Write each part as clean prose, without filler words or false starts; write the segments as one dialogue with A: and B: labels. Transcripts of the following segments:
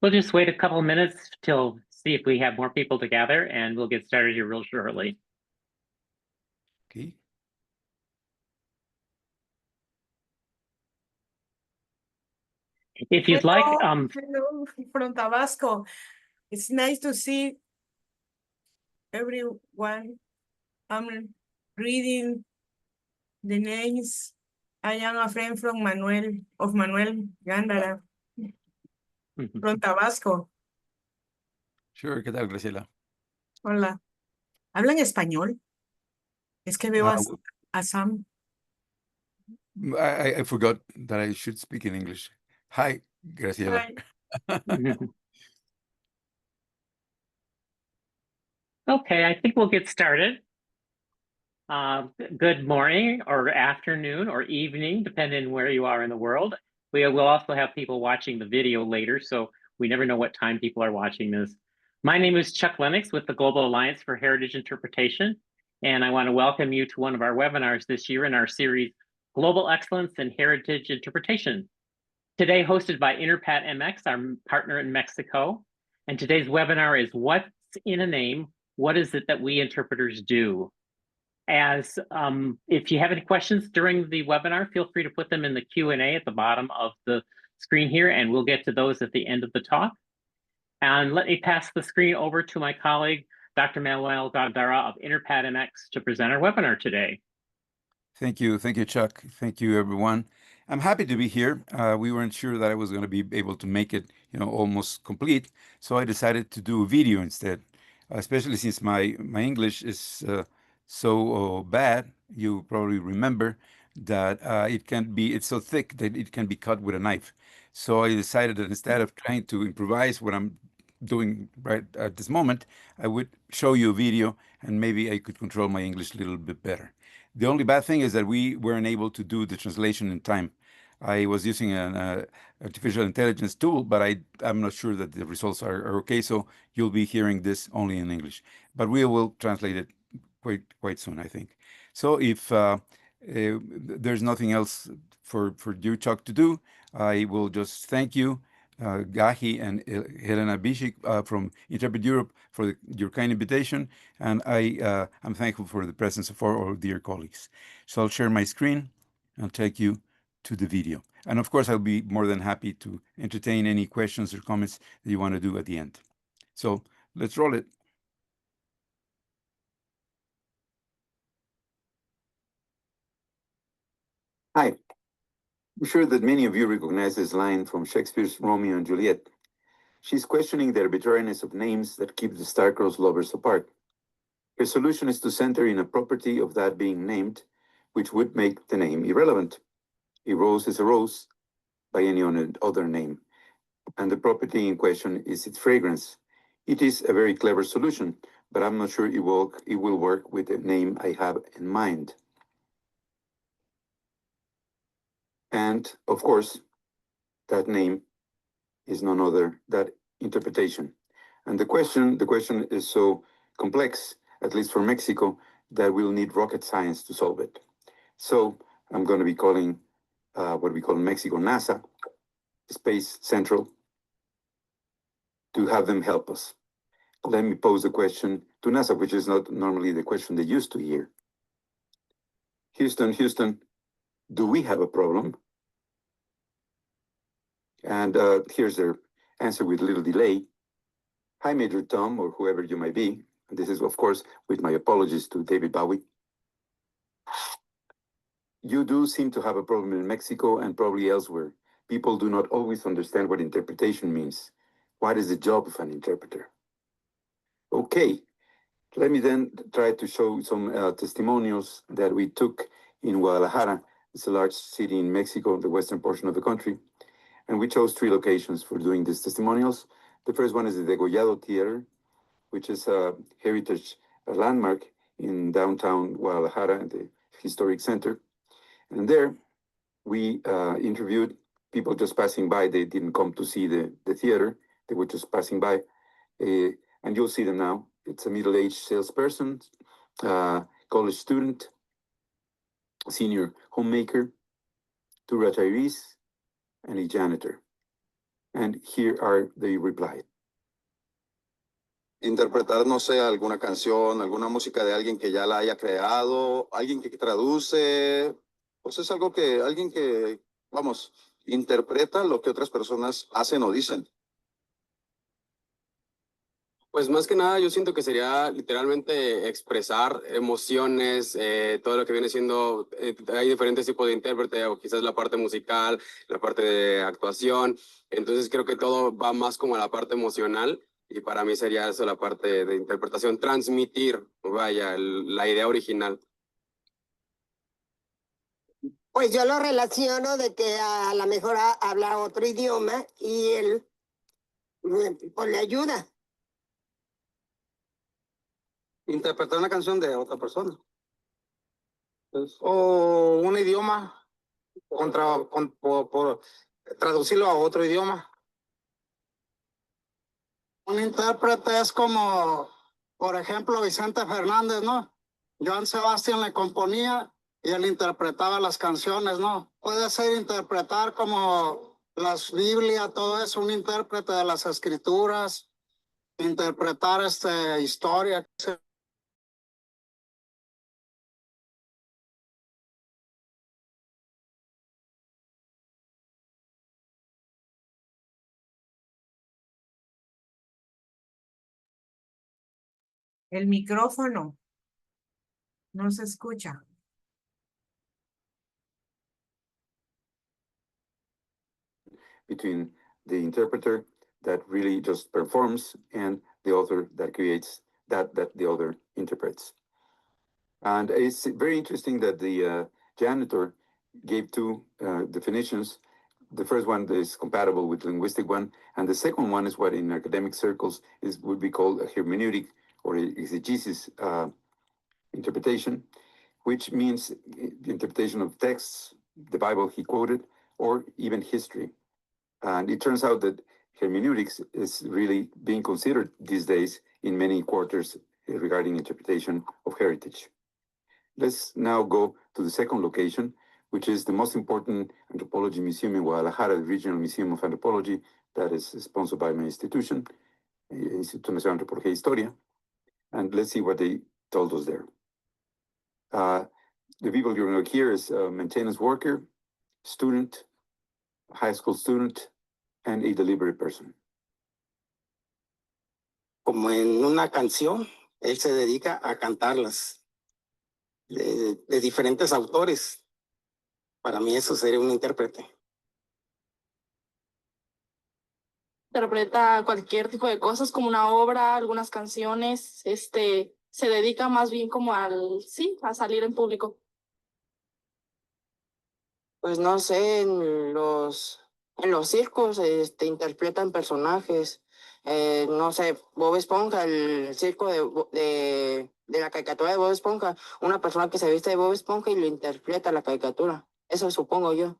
A: We'll just wait a couple of minutes till see if we have more people to gather, and we'll get started here real shortly.
B: Okay.
A: If you'd like,
C: hello from Tabasco. It's nice to see everyone. I'm reading the names. I am a friend from Manuel Gándara from Tabasco.
B: Sure, ¿qué tal, Graciela?
C: Hola. ¿Hablan español? Es que veo a Sam.
B: I forgot that I should speak in English. Hi, Graciela.
C: Hi.
A: Okay, I think we'll get started. Good morning or afternoon or evening, depending where you are in the world. We will also have people watching the video later, so we never know what time people are watching this. My name is Chuck Lennox with the Global Alliance for Heritage Interpretation, and I want to welcome you to one of our webinars this year in our series, Global Excellence in Heritage Interpretation. Today hosted by Interpat MX, our partner in Mexico, and today's webinar is What's in a Name? What is it that we interpreters do? As if you have any questions during the webinar, feel free to put them in the Q&A at the bottom of the screen here, and we'll get to those at the end of the talk. And let me pass the screen over to my colleague, Dr. Manuel Gándara of Interpat MX, to present our webinar today.
B: Thank you, Chuck. Thank you, everyone. I'm happy to be here. We weren't sure that I was going to be able to make it, almost complete, so I decided to do a video instead. Especially since my English is so bad, you probably remember that it's so thick that it can be cut with a knife. So I decided that instead of trying to improvise what I'm doing right at this moment, I would show you a video and maybe I could control my English a little bit better. The only bad thing is that we weren't able to do the translation in time. I was using an artificial intelligence tool, but I'm not sure that the results are okay, so you'll be hearing this only in English. But we will translate it quite soon, I think. So if there's nothing else for you, Chuck, to do, I will just thank you, Gahi and Helena Bishik from Interpret Europe for your kind invitation, and I'm thankful for the presence of our dear colleagues. So I'll share my screen and take you to the video. And of course, I'll be more than happy to entertain any questions or comments that you want to do at the end. So let's roll it. Hi. I'm sure that many of you recognize this line from Shakespeare's Romeo and Juliet. She's questioning the arbitrariness of names that keep the star-crossed lovers apart. Her solution is to center in a property of that being named, which would make the name irrelevant. A rose is a rose by any other name, and the property in question is its fragrance. It is a very clever solution, but I'm not sure it will work with the name I have in mind. And of course, that name is none other than interpretation. And the question is so complex, at least for Mexico, that we'll need rocket science to solve it. So I'm going to be calling what we call in Mexico NASA, Space Central, to have them help us. Let me pose a question to NASA, which is not normally the question they used to hear. Houston, do we have a problem? And here's their answer with a little delay. Hi, Major Tom, or whoever you might be. This is, of course, with my apologies to David Bowie. You do seem to have a problem in Mexico and probably elsewhere. People do not always understand what interpretation means. What is the job of an interpreter? Okay, let me then try to show some testimonials that we took in Guadalajara. It's a large city in Mexico, the western portion of the country. And we chose 3 locations for doing these testimonials. The first one is the Degollado Theater, which is a heritage landmark in downtown Guadalajara, the historic center. And there we interviewed people just passing by. They didn't come to see the theater. They were just passing by. And you'll see them now. It's a middle-aged salesperson, college student, senior homemaker, 2 retirees, and a janitor. And here are the reply.
D: Interpretar, no sé, alguna canción, alguna música de alguien que ya la haya creado, alguien que traduce, pues es algo que alguien que, vamos, interpreta lo que otras personas hacen o dicen.
E: Pues más que nada yo siento que sería literalmente expresar emociones, todo lo que viene siendo, hay diferentes tipos de intérprete, o quizás la parte musical, la parte de actuación, entonces creo que todo va más como a la parte emocional y para mí sería eso la parte de interpretación, transmitir, vaya, la idea original.
F: Pues yo lo relaciono de que a lo mejor habla otro idioma y él pues le ayuda.
D: Interpretar una canción de otra persona. O un idioma, por traducirlo a otro idioma. Un intérprete es como, por ejemplo, Vicente Fernández, ¿no? Joan Sebastián le componía y él interpretaba las canciones, ¿no? Puede ser interpretar como las Biblias, todo eso, un intérprete de las escrituras, interpretar historia.
C: El micrófono no se escucha.
B: Between the interpreter that really just performs and the author that creates that the other interprets. And it's very interesting that the janitor gave two definitions. The first one is compatible with the linguistic one, and the second one is what in academic circles would be called a hermeneutic or exegesis interpretation, which means the interpretation of texts, the Bible he quoted, or even history. And it turns out that hermeneutics is really being considered these days in many quarters regarding interpretation of heritage. Let's now go to the second location, which is the most important anthropology museum in Guadalajara, the Regional Museum of Anthropology, that is sponsored by my institution, Instituto Nacional de Antropología y Historia. And let's see what they told us there. The people you're going to hear is a maintenance worker, student, high school student, and a delivery person.
G: Como en una canción, él se dedica a cantarlas de diferentes autores. Para mí eso sería un intérprete.
H: Interpreta cualquier tipo de cosas como una obra, algunas canciones, se dedica más bien como a salir en público.
G: Pues no sé, en los circos interpretan personajes. No sé, Bob Esponja, el circo de la caricatura de Bob Esponja, una persona que se viste de Bob Esponja y lo interpreta la caricatura. Eso supongo yo.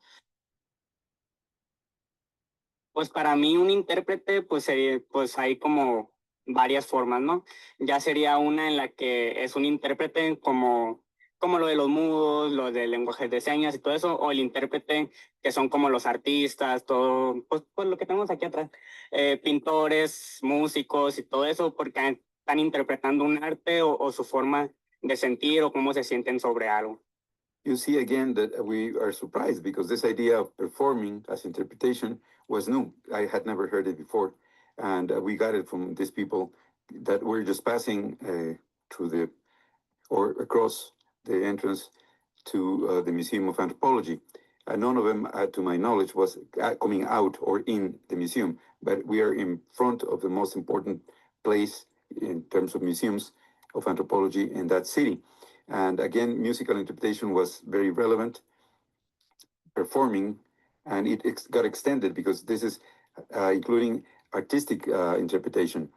I: Pues para mí un intérprete, pues hay como varias formas, ¿no? Ya sería una en la que es un intérprete como lo de los mudos, lo de lenguajes de señas y todo eso, o el intérprete que son como los artistas, todo, pues lo que tenemos aquí atrás, pintores, músicos y todo eso, porque están interpretando un arte o su forma de sentir o cómo se sienten sobre algo.
B: You see again that we are surprised because this idea of performing as interpretation was new. I had never heard it before. And we got it from these people that were just passing through or across the entrance to the Museum of Anthropology. None of them, to my knowledge, was coming out or in the museum, but we are in front of the most important place in terms of museums of anthropology in that city. And again, musical interpretation was very relevant, performing, and it got extended because this is including artistic interpretation.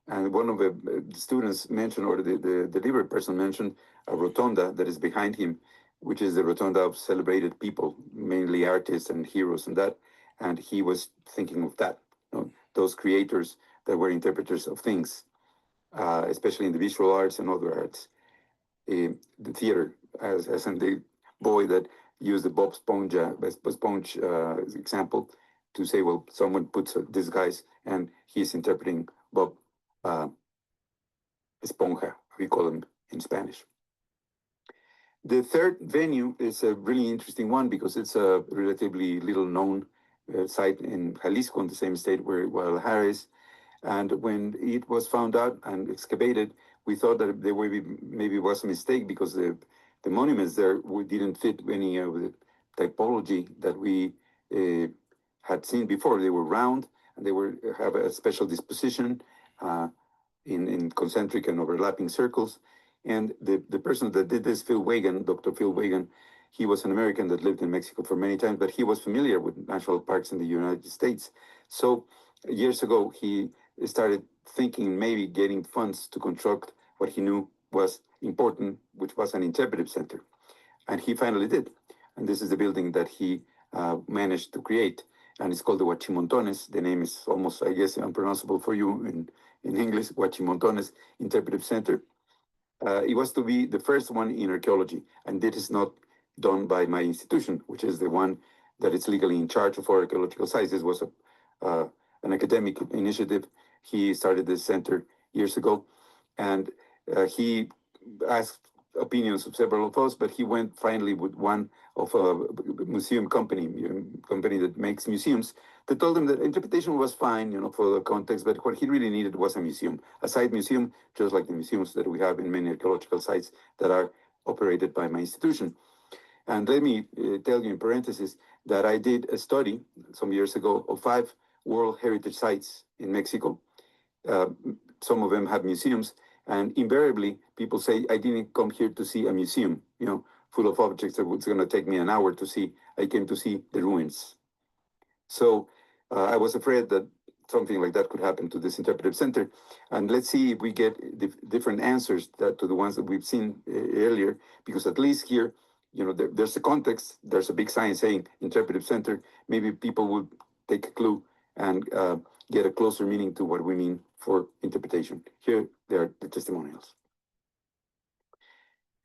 B: And one of the students mentioned, or the delivery person mentioned, a rotunda that is behind him, which is the rotunda of celebrated people, mainly artists and heroes and that. And he was thinking of that, those creators that were interpreters of things, especially in the visual arts and other arts. The theater, as in the boy that used the Bob Esponja example, to say, well, someone puts this guy's and he's interpreting Bob Esponja, we call him in Spanish. The third venue is a really interesting one because it's a relatively little known site in Jalisco, in the same state where Guadalajara is. And when it was found out and excavated, we thought that there maybe was a mistake because the monuments there didn't fit any of the typology that we had seen before. They were round and they have a special disposition in concentric and overlapping circles. And the person that did this, Phil Wagan, Dr. Phil Wagan, he was an American that lived in Mexico for many times, but he was familiar with national parks in the United States. So years ago, he started thinking maybe getting funds to construct what he knew was important, which was an interpretive center. And he finally did. And this is the building that he managed to create. And it's called the Huachimontones. The name is almost, I guess, unpronounceable for you in English, Huachimontones Interpretive Center. It was to be the first one in archaeology, and this is not done by my institution, which is the one that is legally in charge of archaeological sites. This was an academic initiative. He started this center years ago, and he asked opinions of several of us, but he went finally with one of a museum company that makes museums, that told him that interpretation was fine, for the context, but what he really needed was a museum, a site museum, just like the museums that we have in many archaeological sites that are operated by my institution. And let me tell you in parentheses that I did a study some years ago of 5 World Heritage Sites in Mexico. Some of them have museums, and invariably people say, I didn't come here to see a museum, full of objects that was going to take me an hour to see. I came to see the ruins. So I was afraid that something like that could happen to this interpretive center. And let's see if we get different answers to the ones that we've seen earlier, because at least here, there's a context, there's a big sign saying interpretive center. Maybe people would take a clue and get a closer meaning to what we mean for interpretation. Here, there are the testimonials.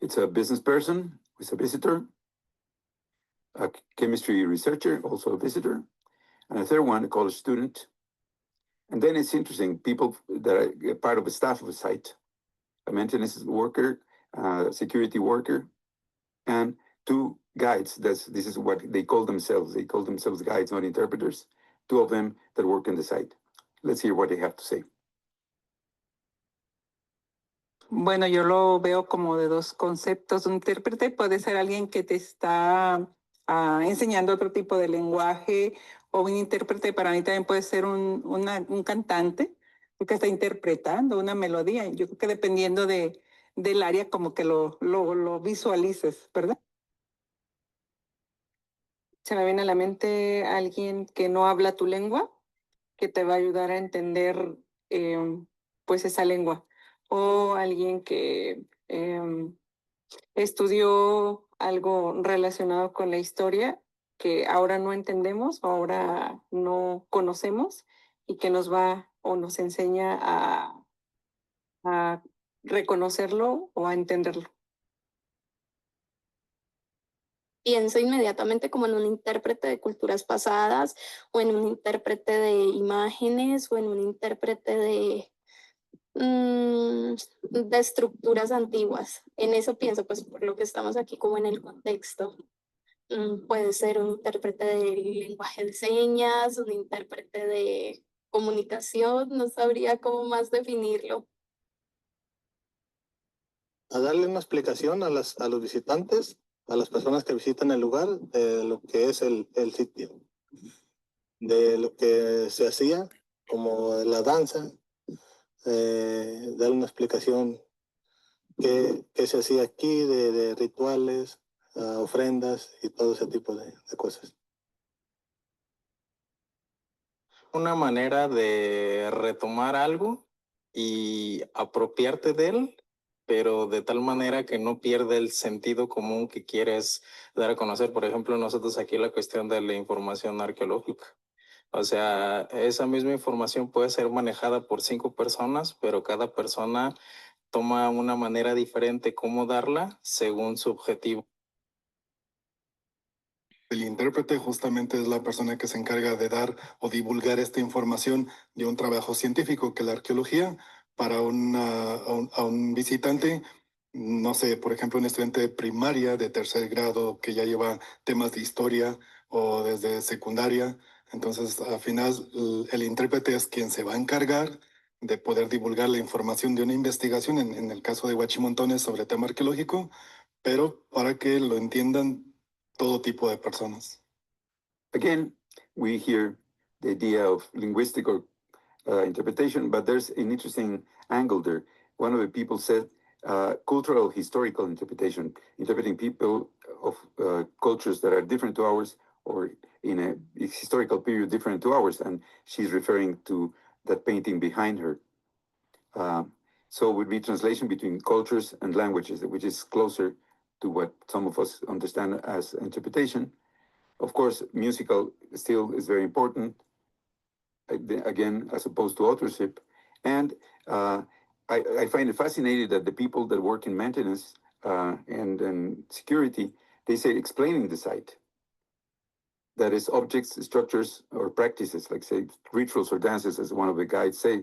B: It's a business person, who's a visitor, a chemistry researcher, also a visitor, and a third one, a college student. And then it's interesting, people that are part of the staff of a site, a maintenance worker, a security worker, and 2 guides. This is what they call themselves. They call themselves guides, not interpreters. 2 of them that work in the site. Let's hear what they have to say.
J: Bueno, yo lo veo como de 2 conceptos. Un intérprete puede ser alguien que te está enseñando otro tipo de lenguaje, o un intérprete para mí también puede ser un cantante que está interpretando una melodía. Yo creo que dependiendo del área como que lo visualices, ¿verdad? Se me viene a la mente alguien que no habla tu lengua, que te va a ayudar a entender pues esa lengua. O alguien que estudió algo relacionado con la historia que ahora no entendemos, ahora no conocemos, y que nos va o nos enseña a reconocerlo o a entenderlo.
H: Pienso inmediatamente como en un intérprete de culturas pasadas, o en un intérprete de imágenes, o en un intérprete de estructuras antiguas. En eso pienso, pues por lo que estamos aquí como en el contexto. Puede ser un intérprete de lenguaje de señas, un intérprete de comunicación, no sabría cómo más definirlo.
K: A darle una explicación a los visitantes, a las personas que visitan el lugar, de lo que es el sitio, de lo que se hacía, como la danza, dar una explicación qué se hacía aquí, de rituales, ofrendas y todo ese tipo de cosas.
L: Una manera de retomar algo y apropiarte de él, pero de tal manera que no pierde el sentido común que quieres dar a conocer. Por ejemplo, nosotros aquí la cuestión de la información arqueológica. O sea, esa misma información puede ser manejada por 5 personas, pero cada persona toma una manera diferente cómo darla según su objetivo.
K: El intérprete justamente es la persona que se encarga de dar o divulgar esta información de un trabajo científico, que la arqueología para a un visitante, no sé, por ejemplo, un estudiante de primaria de tercer grado que ya lleva temas de historia o desde secundaria. Entonces, al final, el intérprete es quien se va a encargar de poder divulgar la información de una investigación, en el caso de Huachimontones sobre tema arqueológico, pero para que lo entiendan todo tipo de personas.
B: Again, we hear the idea of linguistic or interpretation, but there's an interesting angle there. One of the people said cultural historical interpretation, interpreting people of cultures that are different to ours or in a historical period different to ours, and she's referring to that painting behind her. So it would be translation between cultures and languages, which is closer to what some of us understand as interpretation. Of course, musical still is very important, again, as opposed to authorship. And I find it fascinating that the people that work in maintenance and security, they say explaining the site. That is objects, structures, or practices, like say rituals or dances, as one of the guides say.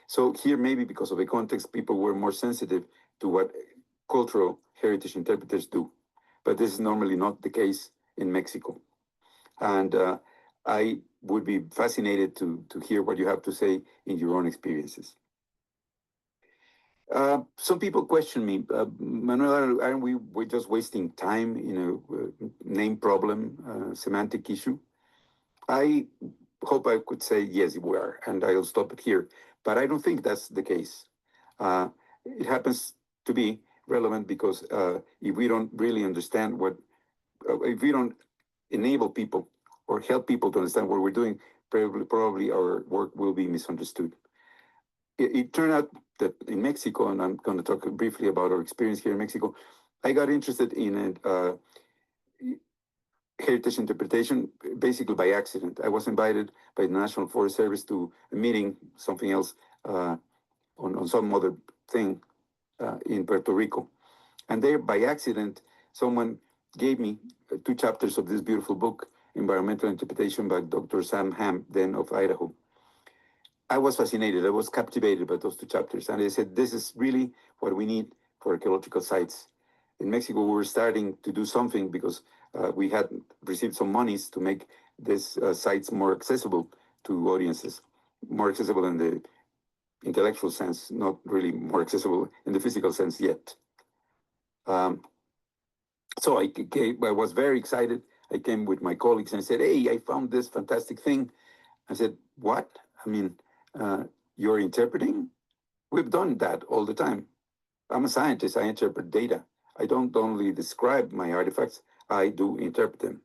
B: So here, maybe because of the context, people were more sensitive to what cultural heritage interpreters do. But this is normally not the case in Mexico. And I would be fascinated to hear what you have to say in your own experiences. Some people question me, Manuel, aren't we're just wasting time in a name problem, semantic issue? I hope I could say, yes, we are, and I'll stop it here. But I don't think that's the case. It happens to be relevant because if we don't really understand if we don't enable people or help people to understand what we're doing, probably our work will be misunderstood. It turned out that in Mexico, and I'm going to talk briefly about our experience here in Mexico, I got interested in heritage interpretation basically by accident. I was invited by the National Forest Service to a meeting, something else, on some other thing in Puerto Rico. And there, by accident, someone gave me 2 chapters of this beautiful book, Environmental Interpretation by Dr. Sam Ham, then of Idaho. I was fascinated. I was captivated by those 2 chapters. And I said, this is really what we need for archaeological sites. In Mexico, we were starting to do something because we had received some monies to make these sites more accessible to audiences, more accessible in the intellectual sense, not really more accessible in the physical sense yet. So I was very excited. I came with my colleagues and I said, hey, I found this fantastic thing. I said, what? I mean, you're interpreting? We've done that all the time. I'm a scientist, I interpret data. I don't only describe my artifacts, I do interpret them.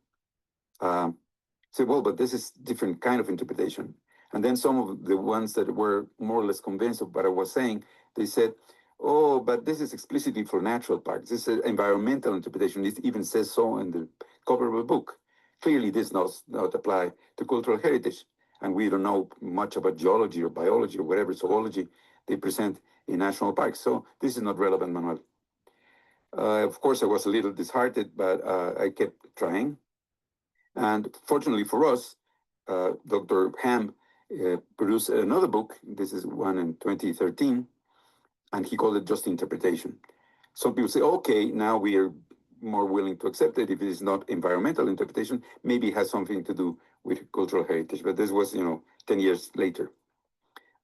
B: Say, well, but this is different kind of interpretation. And then some of the ones that were more or less convinced of what I was saying, they said, oh, but this is explicitly for natural parks. This is environmental interpretation. It even says so in the cover of the book. Clearly, this does not apply to cultural heritage. And we don't know much about geology or biology or whatever zoology they present in national parks. So this is not relevant, Manuel. Of course, I was a little disheartened, but I kept trying. And fortunately for us, Dr. Ham produced another book. This is one in 2013, and he called it Just Interpretation. Some people say, okay, now we are more willing to accept it. If it is not environmental interpretation, maybe it has something to do with cultural heritage. But this was, 10 years later.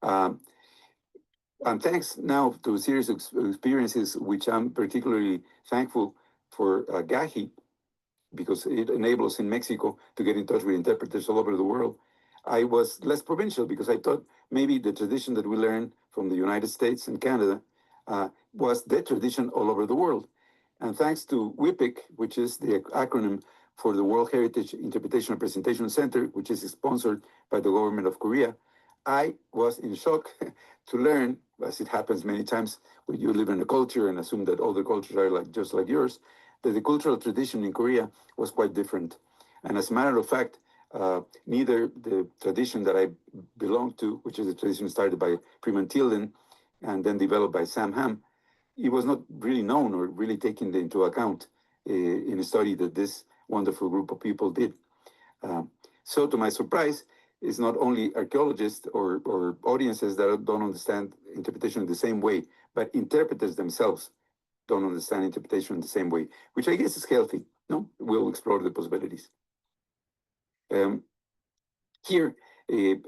B: And thanks now to a series of experiences, which I'm particularly thankful for GAHI, because it enables us in Mexico to get in touch with interpreters all over the world. I was less provincial because I thought maybe the tradition that we learned from the United States and Canada was the tradition all over the world. And thanks to WIPIC, which is the acronym for the World Heritage Interpretation and Presentation Center, which is sponsored by the government of Korea, I was in shock to learn, as it happens many times when you live in a culture and assume that other cultures are just like yours, that the cultural tradition in Korea was quite different. And as a matter of fact, neither the tradition that I belong to, which is a tradition started by Freeman Tilden and then developed by Sam Ham, it was not really known or really taken into account in a study that this wonderful group of people did. So to my surprise, it's not only archaeologists or audiences that don't understand interpretation in the same way, but interpreters themselves don't understand interpretation in the same way, which I guess is healthy. No, we'll explore the possibilities. Here,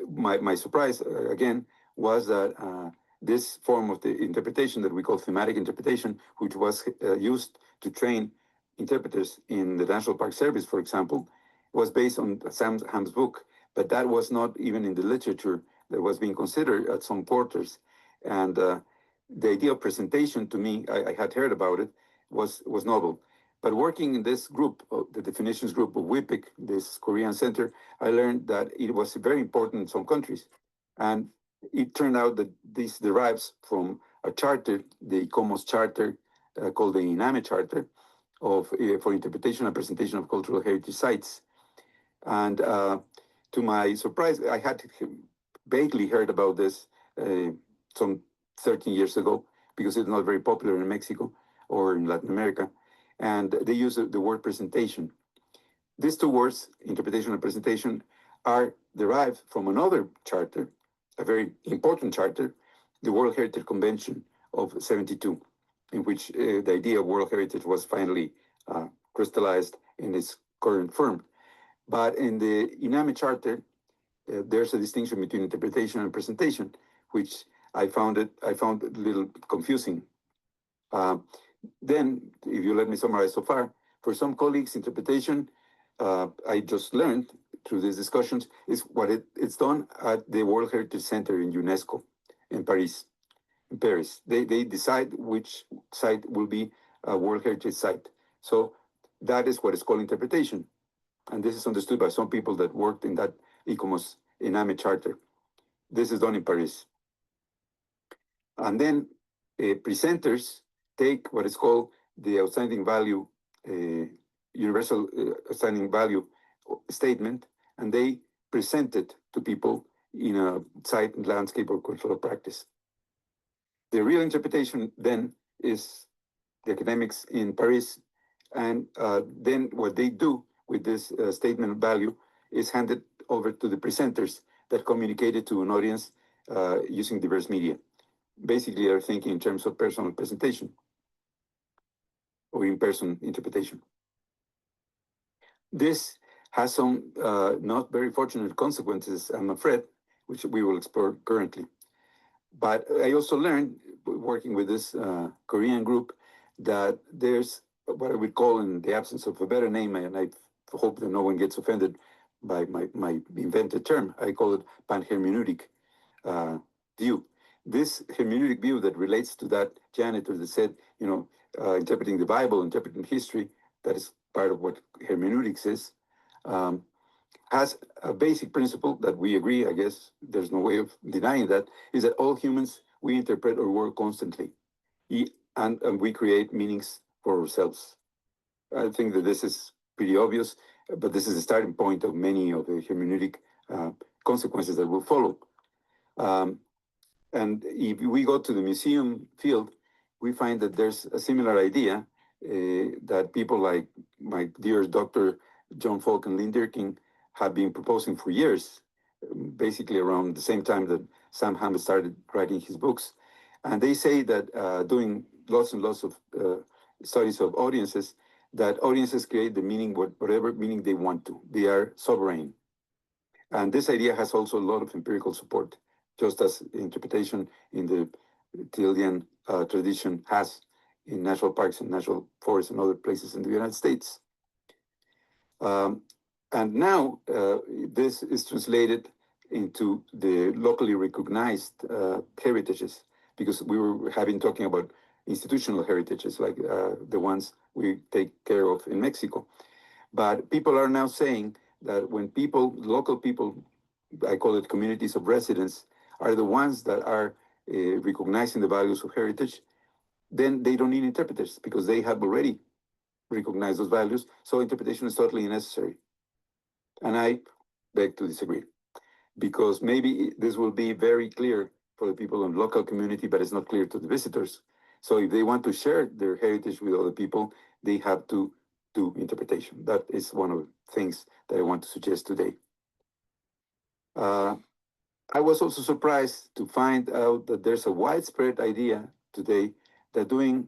B: my surprise, again, was that this form of the interpretation that we call thematic interpretation, which was used to train interpreters in the National Park Service, for example, was based on Sam Ham's book, but that was not even in the literature that was being considered at some quarters. And the idea of presentation, to me, I had heard about it, was novel. But working in this group, the definitions group of WIPIC, this Korean center, I learned that it was very important in some countries. And it turned out that this derives from a charter, the ICOMOS charter, called the INAH Charter, for interpretation and presentation of cultural heritage sites. And to my surprise, I had vaguely heard about this some 13 years ago, because it's not very popular in Mexico or in Latin America. And they use the word presentation. These two words, interpretation and presentation, are derived from another charter, a very important charter, the World Heritage Convention of '72, in which the idea of World Heritage was finally crystallized in its current form. But in the INAH Charter, there's a distinction between interpretation and presentation, which I found a little confusing. Then, if you let me summarize so far, for some colleagues, interpretation, I just learned through these discussions, is what it's done at the World Heritage Center in UNESCO in Paris. They decide which site will be a World Heritage site. So that is what is called interpretation. And this is understood by some people that worked in that ICOMOS INAH Charter. This is done in Paris. And then presenters take what is called the outstanding value, universal outstanding value statement, and they present it to people in a site, landscape, or cultural practice. The real interpretation then is the academics in Paris, and then what they do with this statement of value is handed over to the presenters that communicate it to an audience using diverse media. Basically, they're thinking in terms of personal presentation or in-person interpretation. This has some not very fortunate consequences, I'm afraid, which we will explore currently. But I also learned, working with this Korean group, that there's what I would call, in the absence of a better name, and I hope that no one gets offended by my invented term, I call it panhermeneutic view. This hermeneutic view that relates to that janitor that said, interpreting the Bible, interpreting history, that is part of what hermeneutics is, has a basic principle that we agree, I guess there's no way of denying that, is that all humans, we interpret our world constantly, and we create meanings for ourselves. I think that this is pretty obvious, but this is the starting point of many of the hermeneutic consequences that will follow. And if we go to the museum field, we find that there's a similar idea that people like my dear Dr. John Falk and Lynn Dirking have been proposing for years, basically around the same time that Sam Ham started writing his books. And they say that doing lots and lots of studies of audiences, that audiences create the meaning, whatever meaning they want to. They are sovereign. And this idea has also a lot of empirical support, just as interpretation in the Tillian tradition has in national parks and national forests and other places in the United States. And now this is translated into the locally recognized heritages, because we were talking about institutional heritages like the ones we take care of in Mexico. But people are now saying that when local people, I call it communities of residents, are the ones that are recognizing the values of heritage, then they don't need interpreters because they have already recognized those values. So interpretation is totally unnecessary. And I beg to disagree, because maybe this will be very clear for the people in the local community, but it's not clear to the visitors. So if they want to share their heritage with other people, they have to do interpretation. That is one of the things that I want to suggest today. I was also surprised to find out that there's a widespread idea today that doing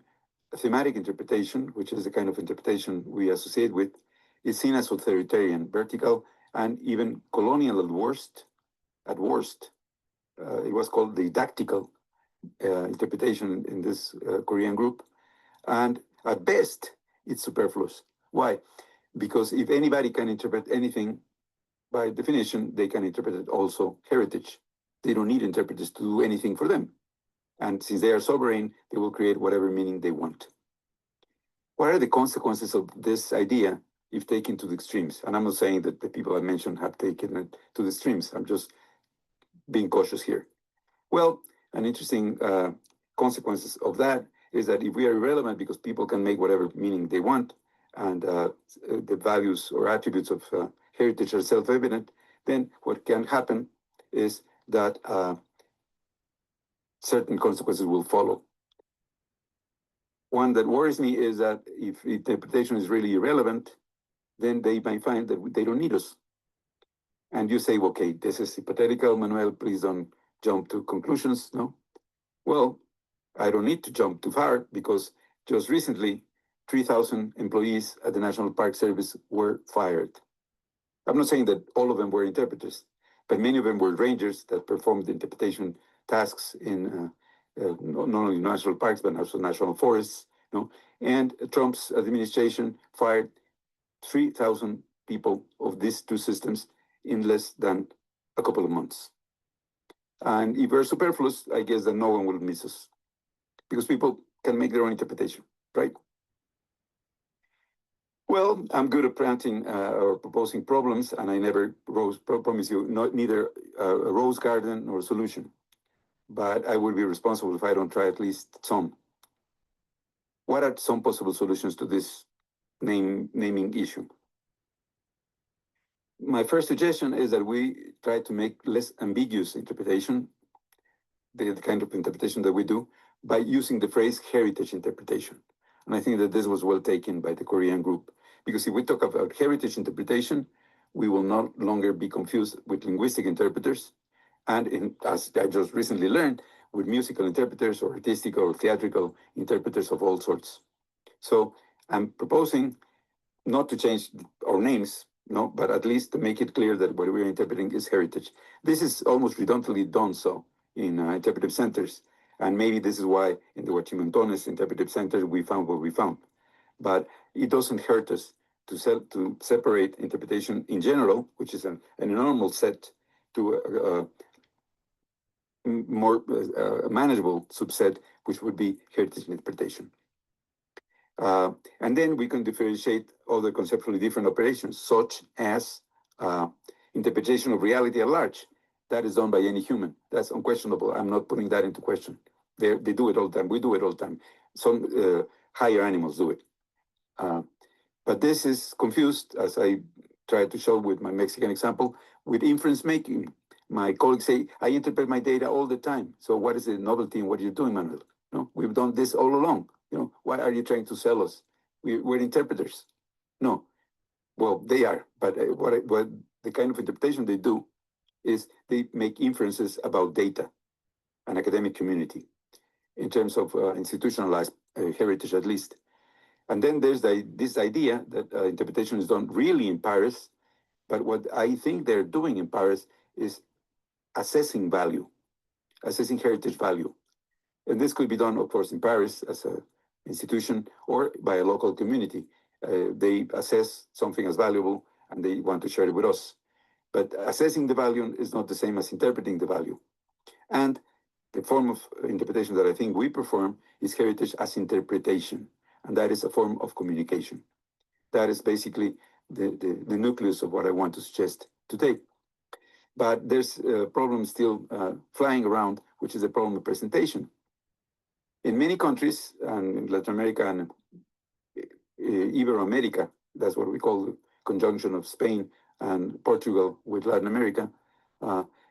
B: thematic interpretation, which is the kind of interpretation we associate with, is seen as authoritarian, vertical, and even colonial at worst. At worst, it was called didactical interpretation in this Korean group. And at best, it's superfluous. Why? Because if anybody can interpret anything, by definition, they can interpret it also heritage. They don't need interpreters to do anything for them. And since they are sovereign, they will create whatever meaning they want. What are the consequences of this idea if taken to the extremes? And I'm not saying that the people I mentioned have taken it to the extremes. I'm just being cautious here. Well, an interesting consequences of that is that if we are irrelevant because people can make whatever meaning they want, and the values or attributes of heritage are self-evident, then what can happen is that certain consequences will follow. One that worries me is that if interpretation is really irrelevant, then they might find that they don't need us. And you say, okay, this is hypothetical, Manuel, please don't jump to conclusions, no? Well, I don't need to jump too far because just recently, 3,000 employees at the National Park Service were fired. I'm not saying that all of them were interpreters, but many of them were rangers that performed interpretation tasks in not only national parks, but also national forests. And Trump's administration fired 3,000 people of these two systems in less than a couple of months. And if we're superfluous, I guess that no one will miss us because people can make their own interpretation, right? Well, I'm good at planting or proposing problems, and I never promise you neither a rose garden nor a solution. But I will be responsible if I don't try at least some. What are some possible solutions to this naming issue? My first suggestion is that we try to make less ambiguous interpretation, the kind of interpretation that we do, by using the phrase heritage interpretation. And I think that this was well taken by the Korean group. Because if we talk about heritage interpretation, we will no longer be confused with linguistic interpreters. And as I just recently learned, with musical interpreters or artistic or theatrical interpreters of all sorts. So I'm proposing not to change our names, no, but at least to make it clear that what we're interpreting is heritage. This is almost redundantly done so in interpretive centers. And maybe this is why in the Huachimontones Interpretive Center we found what we found. But it doesn't hurt us to separate interpretation in general, which is an enormous set, to a more manageable subset, which would be heritage interpretation. And then we can differentiate other conceptually different operations, such as interpretation of reality at large. That is done by any human. That's unquestionable. I'm not putting that into question. They do it all the time. We do it all the time. Some higher animals do it. But this is confused, as I tried to show with my Mexican example, with inference making. My colleagues say, I interpret my data all the time. So what is the novelty in what you're doing, Manuel? No, we've done this all along. Why are you trying to sell us? We're interpreters. No, well, they are. But what the kind of interpretation they do is they make inferences about data and academic community in terms of institutionalized heritage, at least. And then there's this idea that interpretation is done really in Paris, but what I think they're doing in Paris is assessing value, assessing heritage value. And this could be done, of course, in Paris as an institution or by a local community. They assess something as valuable and they want to share it with us. But assessing the value is not the same as interpreting the value. And the form of interpretation that I think we perform is heritage as interpretation. And that is a form of communication. That is basically the nucleus of what I want to suggest today. But there's a problem still flying around, which is the problem of presentation. In many countries, and in Latin America and Iberoamerica, that's what we call the conjunction of Spain and Portugal with Latin America,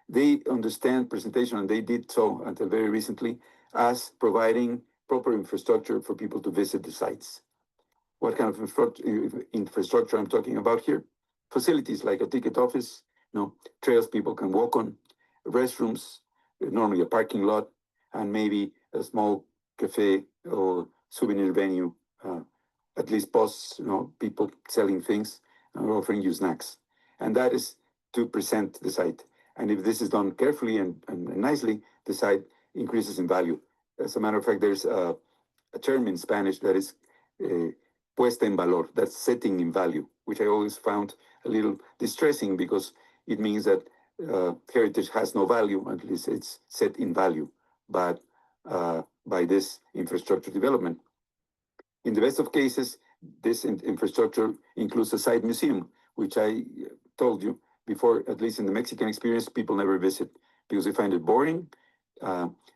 B: they understand presentation, and they did so until very recently, as providing proper infrastructure for people to visit the sites. What kind of infrastructure I'm talking about here? Facilities like a ticket office, trails people can walk on, restrooms, normally a parking lot, and maybe a small cafe or souvenir venue, at least posts, people selling things and offering you snacks. And that is to present the site. And if this is done carefully and nicely, the site increases in value. As a matter of fact, there's a term in Spanish that is puesta en valor, that's setting in value, which I always found a little distressing because it means that heritage has no value, at least it's set in value, but by this infrastructure development. In the best of cases, this infrastructure includes a site museum, which I told you before, at least in the Mexican experience, people never visit because they find it boring.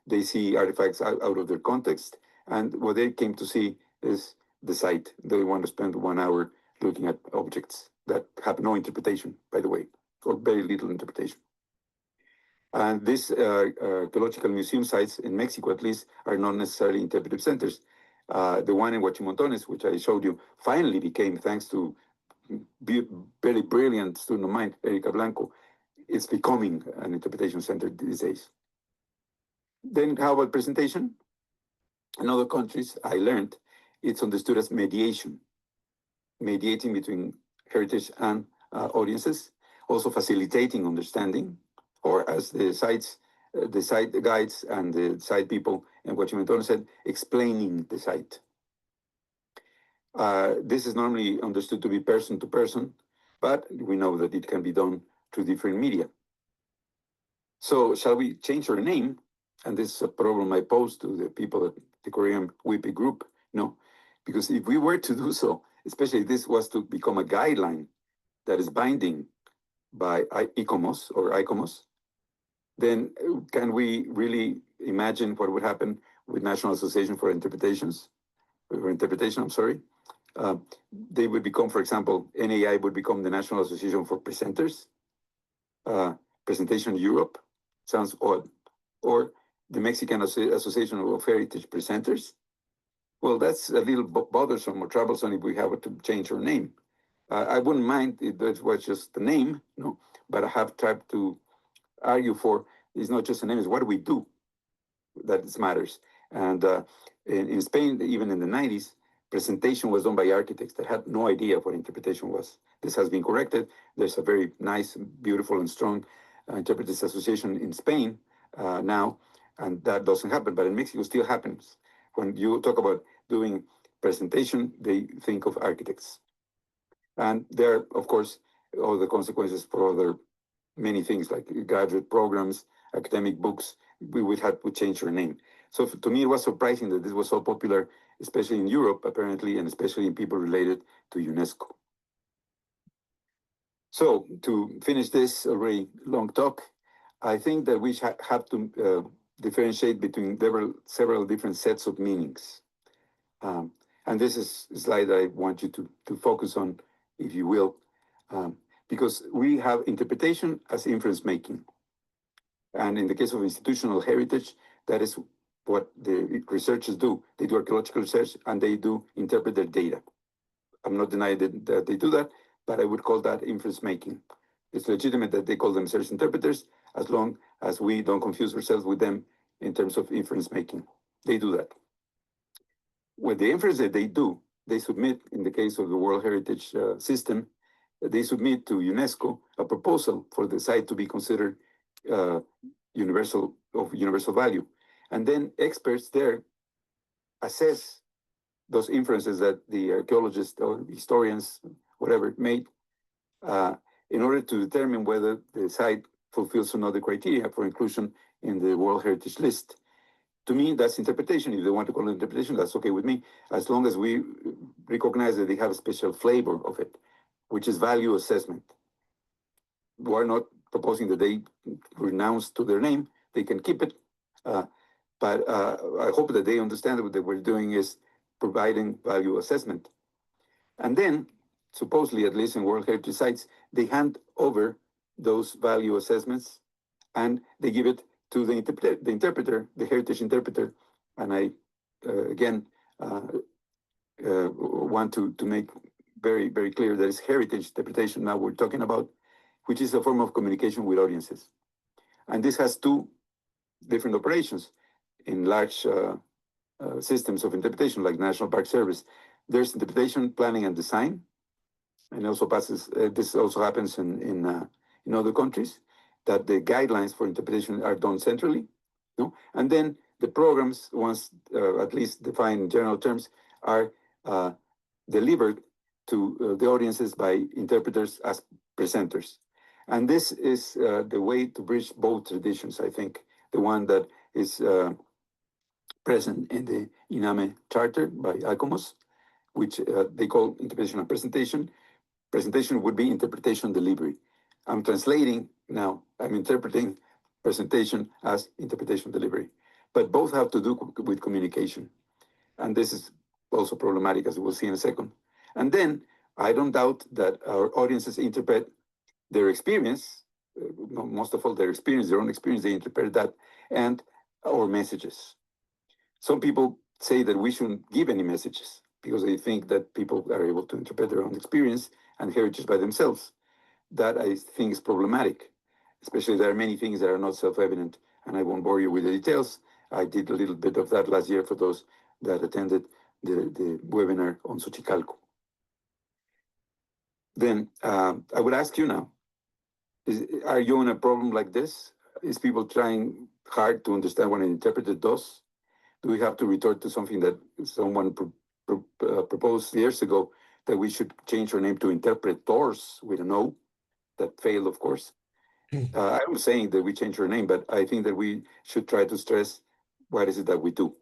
B: They see artifacts out of their context. And what they came to see is the site. They want to spend 1 hour looking at objects that have no interpretation, by the way, or very little interpretation. And these archaeological museum sites in Mexico, at least, are not necessarily interpretive centers. The one in Huachimontones, which I showed you, finally became, thanks to very brilliant student of mine, Erika Blanco, it's becoming an interpretation center these days. Then how about presentation? In other countries, I learned it's understood as mediation, mediating between heritage and audiences, also facilitating understanding, or as the site guides and the site people in Huachimontones said, explaining the site. This is normally understood to be person to person, but we know that it can be done through different media. So shall we change our name? And this is a problem I posed to the people at the Korean WIPI group. No, because if we were to do so, especially if this was to become a guideline that is binding by ICOMOS, then can we really imagine what would happen with National Association for Interpretation, they would become, for example, NAI would become the National Association for Presenters, Presentation Europe, sounds odd, or the Mexican Association of Heritage Presenters. Well, that's a little bothersome or troublesome if we have to change our name. I wouldn't mind if it was just the name, but I have tried to argue for, it's not just a name, it's what do we do that matters. And in Spain, even in the 90s, presentation was done by architects that had no idea what interpretation was. This has been corrected. There's a very nice, beautiful, and strong Interpreters Association in Spain now, and that doesn't happen, but in Mexico still happens. When you talk about doing presentation, they think of architects. And there are, of course, all the consequences for other many things like graduate programs, academic books. We would have to change our name. So to me, it was surprising that this was so popular, especially in Europe, apparently, and especially in people related to UNESCO. So to finish this already long talk, I think that we have to differentiate between several different sets of meanings. And this is a slide I want you to focus on, if you will, because we have interpretation as inference making. And in the case of institutional heritage, that is what the researchers do. They do archaeological research and they do interpret their data. I'm not denying that they do that, but I would call that inference making. It's legitimate that they call themselves interpreters as long as we don't confuse ourselves with them in terms of inference making. They do that. With the inference that they do, they submit, in the case of the World Heritage System, they submit to UNESCO a proposal for the site to be considered of universal value. And then experts there assess those inferences that the archaeologists or historians, whatever, made in order to determine whether the site fulfills some other criteria for inclusion in the World Heritage List. To me, that's interpretation. If they want to call it interpretation, that's okay with me, as long as we recognize that they have a special flavor of it, which is value assessment. We're not proposing that they renounce to their name. They can keep it. But I hope that they understand that what we're doing is providing value assessment. And then, supposedly, at least in World Heritage sites, they hand over those value assessments and they give it to the interpreter, the heritage interpreter. And I, again, want to make very, very clear that it's heritage interpretation now we're talking about, which is a form of communication with audiences. And this has two different operations in large systems of interpretation, like National Park Service. There's interpretation, planning, and design, and also passes. This also happens in other countries, that the guidelines for interpretation are done centrally, no? And then the programs, once at least defined in general terms, are delivered to the audiences by interpreters as presenters. And this is the way to bridge both traditions, I think. The one that is present in the INAH Charter by ICOMOS, which they call interpretation and presentation. Presentation would be interpretation delivery. I'm translating now, I'm interpreting presentation as interpretation delivery. But both have to do with communication. And this is also problematic, as we'll see in a second. And then I don't doubt that our audiences interpret their experience, most of all their experience, their own experience, they interpret that, and our messages. Some people say that we shouldn't give any messages because they think that people are able to interpret their own experience and heritage by themselves. That I think is problematic, especially there are many things that are not self-evident, and I won't bore you with the details. I did a little bit of that last year for those that attended the webinar on Xochicalco. Then I would ask you now, are you in a problem like this? Is people trying hard to understand what an interpreter does? Do we have to retort to something that someone proposed years ago, that we should change our name to interpretors with an O? That failed, of course. I'm saying that we change our name, but I think that we should try to stress what is it that we do.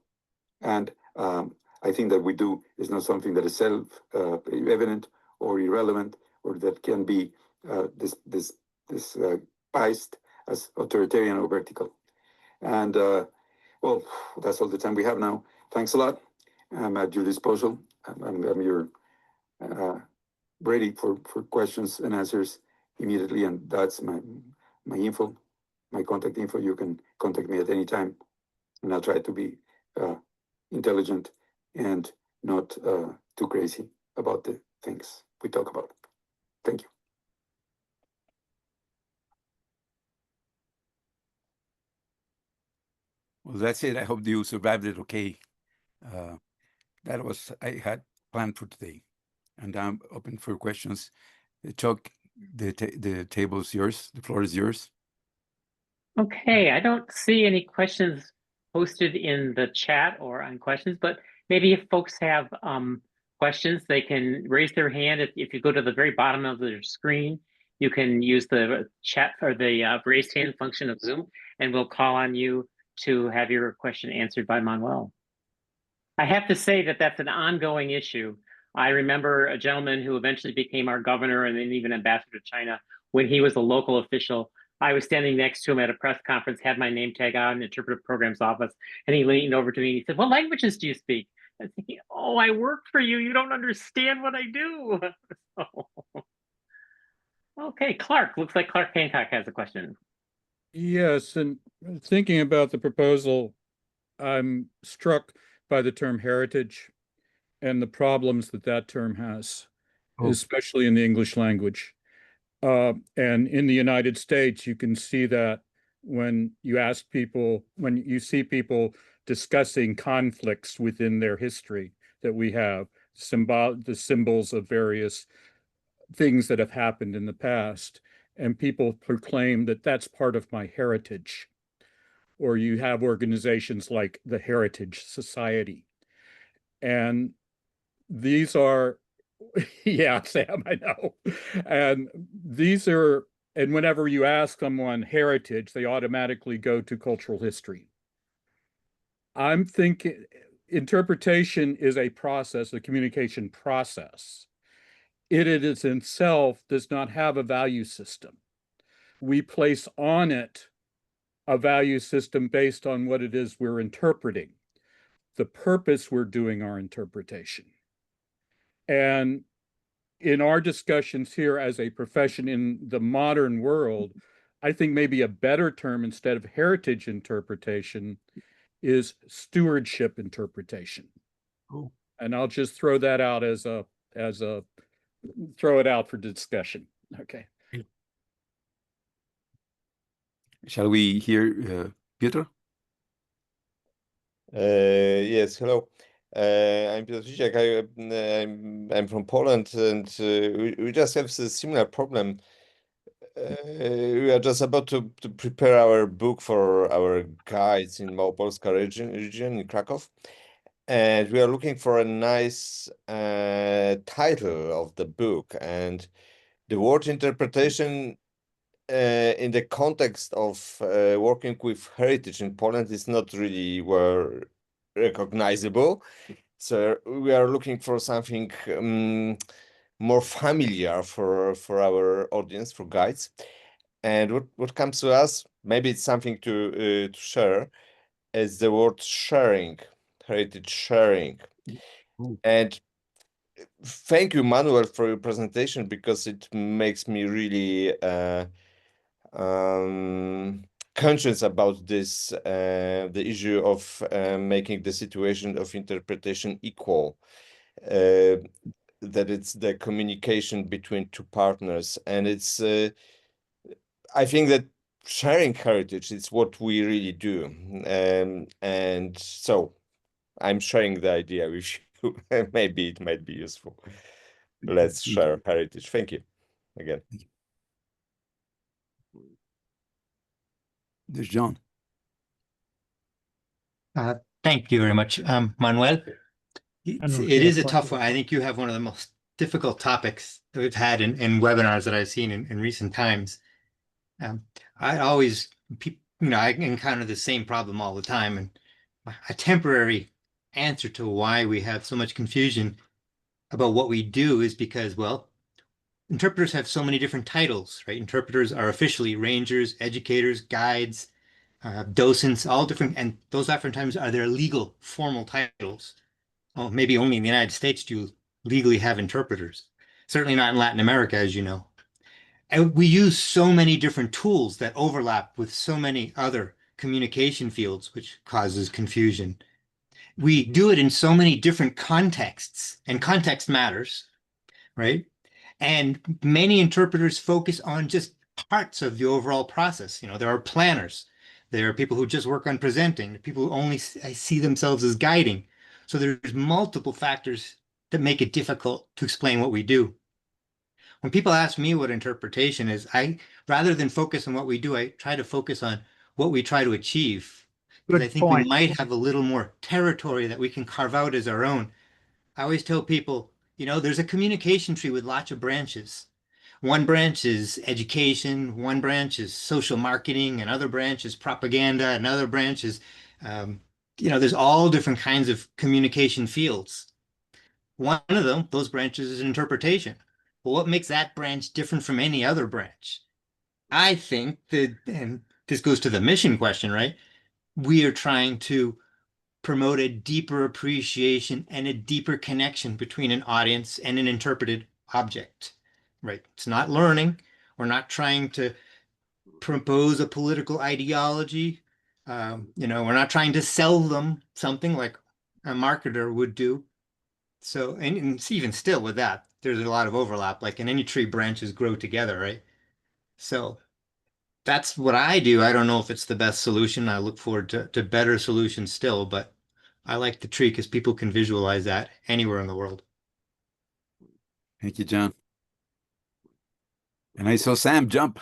B: And I think that we do is not something that is self-evident or irrelevant, or that can be biased as authoritarian or vertical. And well, that's all the time we have now. Thanks a lot. I'm at your disposal. I'm your ready for questions and answers immediately, and that's my info, my contact info. You can contact me at any time, and I'll try to be intelligent and not too crazy about the things we talk about. Thank you. Well, that's it. I hope you survived it okay. That was I had planned for today, and I'm open for questions. Chuck, the table is yours. The floor is yours.
A: Okay, I don't see any questions posted in the chat or on questions, but maybe if folks have questions, they can raise their hand. If you go to the very bottom of their screen, you can use the chat or the raised hand function of Zoom, and we'll call on you to have your question answered by Manuel. I have to say that that's an ongoing issue. I remember a gentleman who eventually became our governor and then even ambassador to China. When he was a local official, I was standing next to him at a press conference, had my name tag out in the interpretive programs office, and he leaned over to me and he said, "What languages do you speak?" I was thinking, "Oh, I work for you. You don't understand what I do." Okay, Clark. Looks like Clark Hancock has a question.
M: Yes, and thinking about the proposal, I'm struck by the term heritage and the problems that that term has, especially in the English language. And in the United States, you can see that when you ask people, when you see people discussing conflicts within their history that we have, the symbols of various things that have happened in the past, and people proclaim that that's part of my heritage. Or you have organizations like the Heritage Society. And these are, yeah, Sam, I know. And these are, and whenever you ask someone heritage, they automatically go to cultural history. I'm thinking interpretation is a process, a communication process. It is itself does not have a value system. We place on it a value system based on what it is we're interpreting, the purpose we're doing our interpretation. And in our discussions here as a profession in the modern world, I think maybe a better term instead of heritage interpretation is stewardship interpretation.
B: Oh.
M: And I'll just throw that out as a throw it out for discussion. Okay.
B: Shall we hear Piotr?
N: Yes, hello. I'm Piotr Zizek. I'm from Poland, and we just have a similar problem. We are just about to prepare our book for our guides in Małopolska region in Krakow, and we are looking for a nice title of the book. And the word interpretation in the context of working with heritage in Poland is not really well recognizable. So we are looking for something more familiar for our audience, for guides. And what comes to us, maybe it's something to share, is the word sharing, heritage sharing. And thank you, Manuel, for your presentation, because it makes me really conscious about this, the issue of making the situation of interpretation equal, that it's the communication between two partners. And it's, I think that sharing heritage is what we really do. And so I'm sharing the idea with you. Maybe it might be useful. Let's share heritage. Thank you again.
B: There's John.
O: Thank you very much, Manuel. It is a tough one. I think you have one of the most difficult topics that we've had in webinars that I've seen in recent times. I always, I encounter the same problem all the time, and a temporary answer to why we have so much confusion about what we do is because, well, interpreters have so many different titles, right? Interpreters are officially rangers, educators, guides, docents, all different, and those oftentimes are their legal, formal titles. Oh, maybe only in the United States do you legally have interpreters. Certainly not in Latin America, as you know. And we use so many different tools that overlap with so many other communication fields, which causes confusion. We do it in so many different contexts, and context matters, right? And many interpreters focus on just parts of the overall process. There are planners. There are people who just work on presenting, people who only see themselves as guiding. So there's multiple factors that make it difficult to explain what we do. When people ask me what interpretation is, rather than focus on what we do, I try to focus on what we try to achieve. Because I think we might have a little more territory that we can carve out as our own. I always tell people, there's a communication tree with lots of branches. One branch is education, one branch is social marketing, another branch is propaganda, another branch is, there's all different kinds of communication fields. One of them, those branches, is interpretation. Well, what makes that branch different from any other branch? I think that, and this goes to the mission question, right? We are trying to promote a deeper appreciation and a deeper connection between an audience and an interpreted object, right? It's not learning. We're not trying to propose a political ideology. We're not trying to sell them something like a marketer would do. So, and even still with that, there's a lot of overlap. Like in any tree, branches grow together, right? So that's what I do. I don't know if it's the best solution. I look forward to better solutions still, but I like the tree because people can visualize that anywhere in the world.
B: Thank you, John. And I saw Sam jump.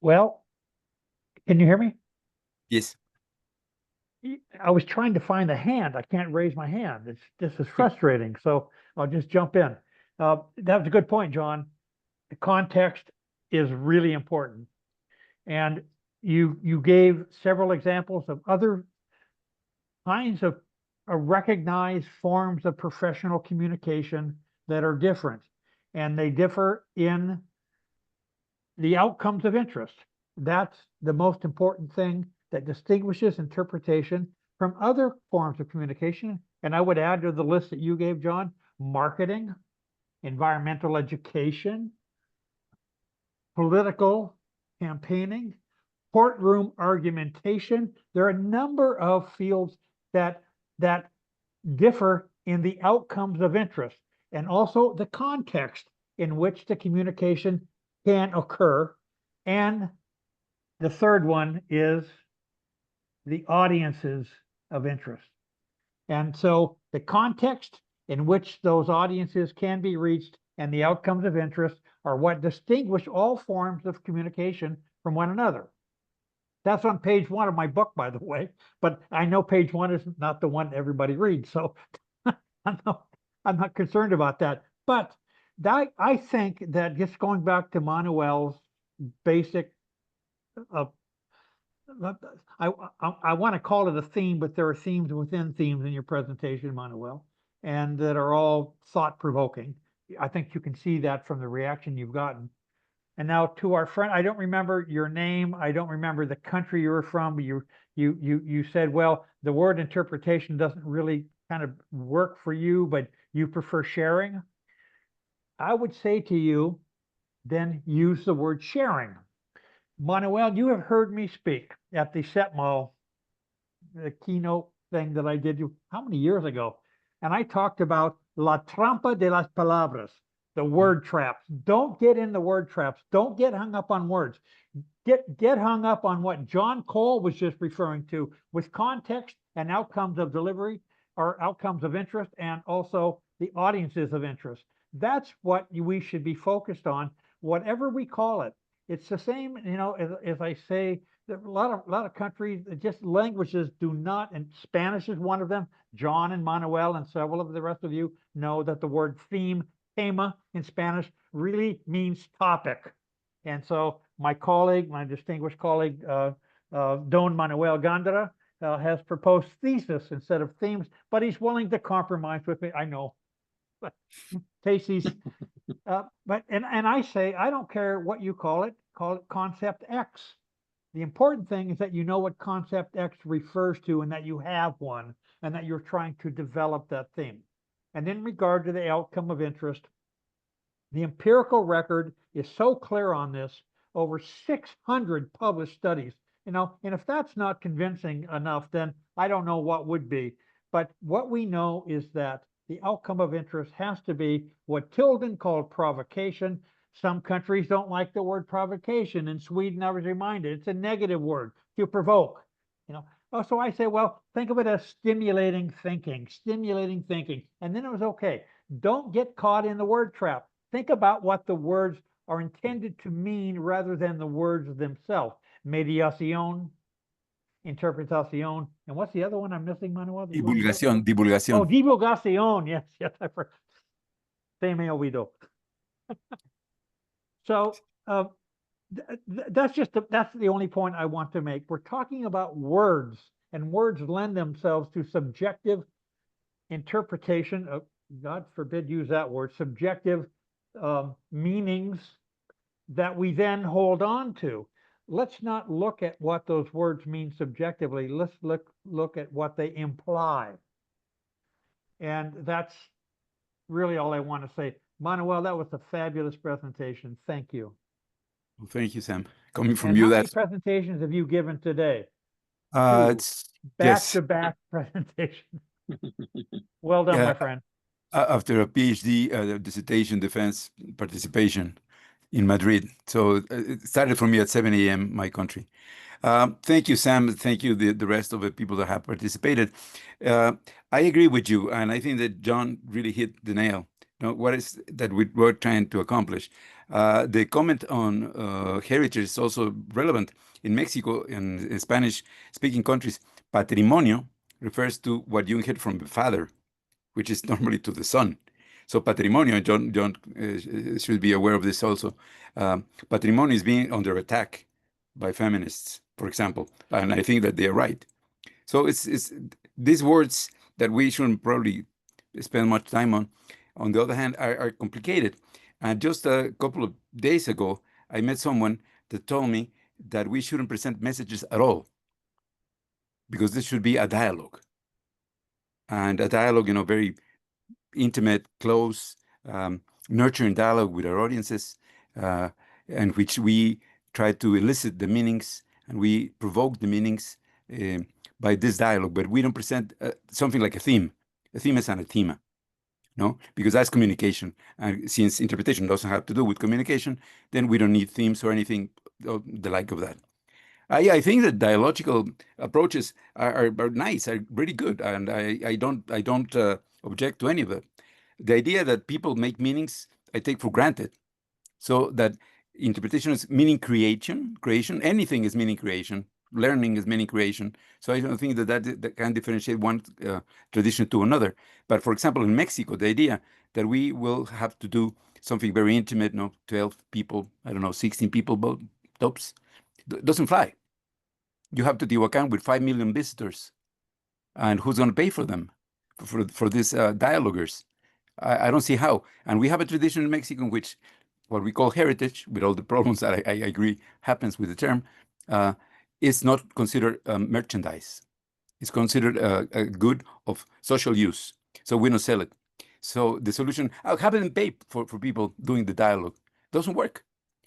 P: Well, can you hear me?
B: Yes.
P: I was trying to find the hand. I can't raise my hand. This is frustrating. So I'll just jump in. That was a good point, John. The context is really important. And you gave several examples of other kinds of recognized forms of professional communication that are different. And they differ in the outcomes of interest. That's the most important thing that distinguishes interpretation from other forms of communication. And I would add to the list that you gave, John, marketing, environmental education, political campaigning, courtroom argumentation. There are a number of fields that differ in the outcomes of interest and also the context in which the communication can occur. And the third one is the audiences of interest. And so the context in which those audiences can be reached and the outcomes of interest are what distinguish all forms of communication from one another. That's on page 1 of my book, by the way, but I know page 1 is not the one everybody reads, so I'm not concerned about that. But I think that just going back to Manuel's basic, I want to call it a theme, but there are themes within themes in your presentation, Manuel, and that are all thought-provoking. I think you can see that from the reaction you've gotten. And now to our friend, I don't remember your name. I don't remember the country you were from. But you said, well, the word interpretation doesn't really kind of work for you, but you prefer sharing. I would say to you, then use the word sharing. Manuel, you have heard me speak at the SETMAL, the keynote thing that I did how many years ago? And I talked about la trampa de las palabras, the word traps. Don't get in the word traps. Don't get hung up on words. Get hung up on what John Cole was just referring to with context and outcomes of delivery or outcomes of interest and also the audiences of interest. That's what we should be focused on, whatever we call it. It's the same, as I say, that a lot of countries, just languages do not, and Spanish is one of them. John and Manuel and several of the rest of you know that the word theme, tema in Spanish, really means topic. And so my distinguished colleague, Don Manuel Gándara, has proposed thesis instead of themes, but he's willing to compromise with me. I know, but Casey's. But I say, I don't care what you call it concept X. The important thing is that you know what concept X refers to and that you have one and that you're trying to develop that theme. And in regard to the outcome of interest, the empirical record is so clear on this, over 600 published studies, and if that's not convincing enough, then I don't know what would be. But what we know is that the outcome of interest has to be what Tilden called provocation. Some countries don't like the word provocation. In Sweden, I was reminded, it's a negative word, to provoke. So I say, well, think of it as stimulating thinking. And then it was okay. Don't get caught in the word trap. Think about what the words are intended to mean rather than the words themselves. Mediación, interpretación, and what's the other one I'm missing, Manuel?
B: Divulgación.
P: Oh, divulgación. Yes, I forgot. Se me olvidó. So that's the only point I want to make. We're talking about words, and words lend themselves to subjective interpretation of, God forbid use that word, subjective meanings that we then hold on to. Let's not look at what those words mean subjectively. Let's look at what they imply. And that's really all I want to say. Manuel, that was a fabulous presentation. Thank you.
B: Well, thank you, Sam. Coming from
P: And
B: you,
P: how many
B: that's
P: presentations have you given today?
B: it's
P: Back-to-back presentations. Well done, my friend.
B: After a PhD dissertation defense participation in Madrid. So it started for me at 7 a.m. my country. Thank you, Sam. Thank you, the rest of the people that have participated. I agree with you, and I think that John really hit the nail. What is that we're trying to accomplish? The comment on heritage is also relevant. In Mexico and in Spanish-speaking countries, patrimonio refers to what you inherit from the father, which is normally to the son. So patrimonio, John should be aware of this also. Patrimonio is being under attack by feminists, for example, and I think that they are right. So it's these words that we shouldn't probably spend much time on the other hand, are complicated. And just a couple of days ago, I met someone that told me that we shouldn't present messages at all, because this should be a dialogue. And a dialogue, very intimate, close, nurturing dialogue with our audiences, in which we try to elicit the meanings and we provoke the meanings by this dialogue. But we don't present something like a theme. A theme is anathema, no? Because that's communication. And since interpretation doesn't have to do with communication, then we don't need themes or anything of the like of that. I think that dialogical approaches are nice, are really good, and I don't object to any of them. The idea that people make meanings, I take for granted. So that interpretation is meaning creation, anything is meaning creation, learning is meaning creation. So I don't think that can differentiate one tradition to another. But for example, in Mexico, the idea that we will have to do something very intimate, 12 people, I don't know, 16 people, tops, doesn't fly. You have Teotihuacan with 5 million visitors. And who's going to pay for them, for these dialoguers? I don't see how. And we have a tradition in Mexico in which what we call heritage, with all the problems that I agree happens with the term, is not considered merchandise. It's considered a good of social use. So we don't sell it. So the solution, I'll have them pay for people doing the dialogue. Doesn't work.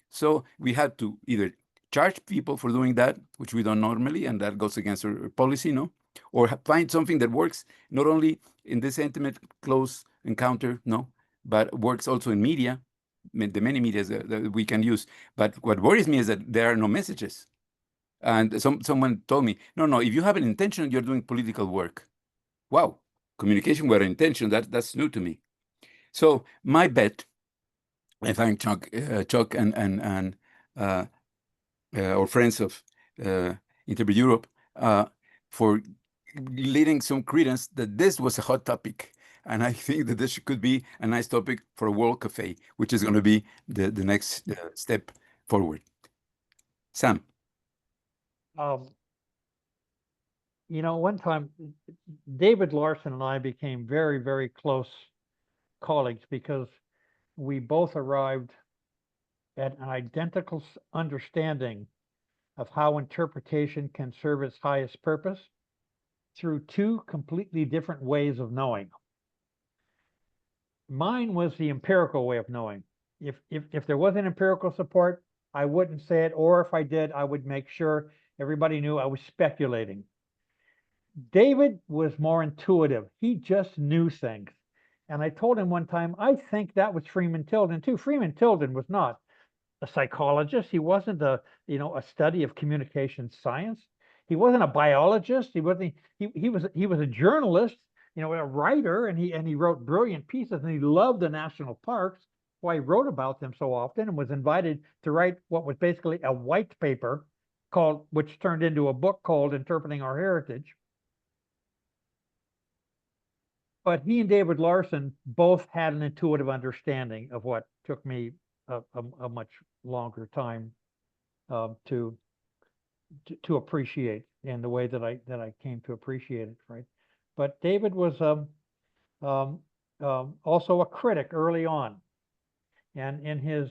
B: So we had to either charge people for doing that, which we don't normally, and that goes against our policy, or find something that works not only in this intimate, close encounter, but works also in media, the many media that we can use. But what worries me is that there are no messages. And someone told me, no, if you have an intention, you're doing political work. Wow, communication with intention, that's new to me. So my bet, I thank Chuck and our friends of Interpret Europe for leading some credence that this was a hot topic. And I think that this could be a nice topic for a World Cafe, which is going to be the next step forward. Sam.
P: One time, David Larson and I became very, very close colleagues because we both arrived at an identical understanding of how interpretation can serve its highest purpose through two completely different ways of knowing. Mine was the empirical way of knowing. If there wasn't empirical support, I wouldn't say it, or if I did, I would make sure everybody knew I was speculating. David was more intuitive. He just knew things. And I told him one time, I think that was Freeman Tilden too. Freeman Tilden was not a psychologist. He wasn't a study of communication science. He wasn't a biologist. He was a journalist, a writer, and he wrote brilliant pieces, and he loved the national parks. Why he wrote about them so often and was invited to write what was basically a white paper which turned into a book called Interpreting Our Heritage. But he and David Larson both had an intuitive understanding of what took me a much longer time to appreciate in the way that I came to appreciate it, right? But David was also a critic early on, and in his